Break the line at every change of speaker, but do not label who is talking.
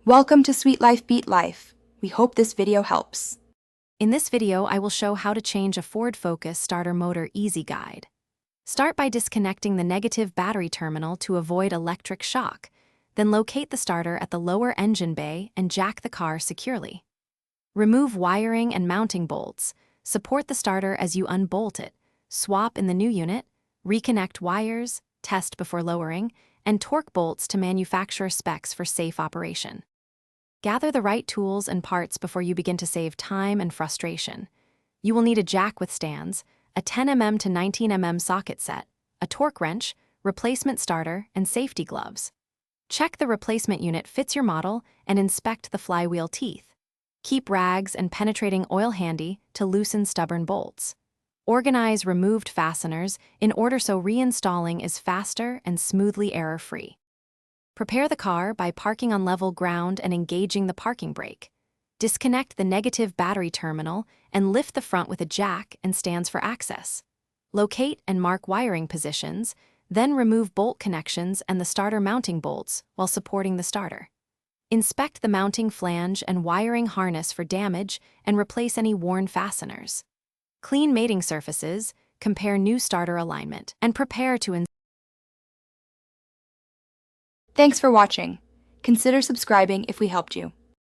Welcome to Sweet Life Beat Life. We hope this video helps.
In this video, I will show how to change a Ford Focus starter motor easy guide. Start by disconnecting the negative battery terminal to avoid electric shock. Then locate the starter at the lower engine bay and jack the car securely. Remove wiring and mounting bolts. Support the starter as you unbolt it. Swap in the new unit, reconnect wires, test before lowering, and torque bolts to manufacturer specs for safe operation. Gather the right tools and parts before you begin to save time and frustration. You will need a jack with stands, a 10mm to 19mm socket set, a torque wrench, replacement starter, and safety gloves. Check the replacement unit fits your model and inspect the flywheel teeth. Keep rags and penetrating oil handy to loosen stubborn bolts. Organize removed fasteners in order so reinstalling is faster and smoothly error-free. Prepare the car by parking on level ground and engaging the parking brake. Disconnect the negative battery terminal and lift the front with a jack and stands for access. Locate and mark wiring positions, then remove bolt connections and the starter mounting bolts while supporting the starter. Inspect the mounting flange and wiring harness for damage and replace any worn fasteners. Clean mating surfaces, compare new starter alignment, and prepare to install.
Thanks for watching. Consider subscribing if we helped you.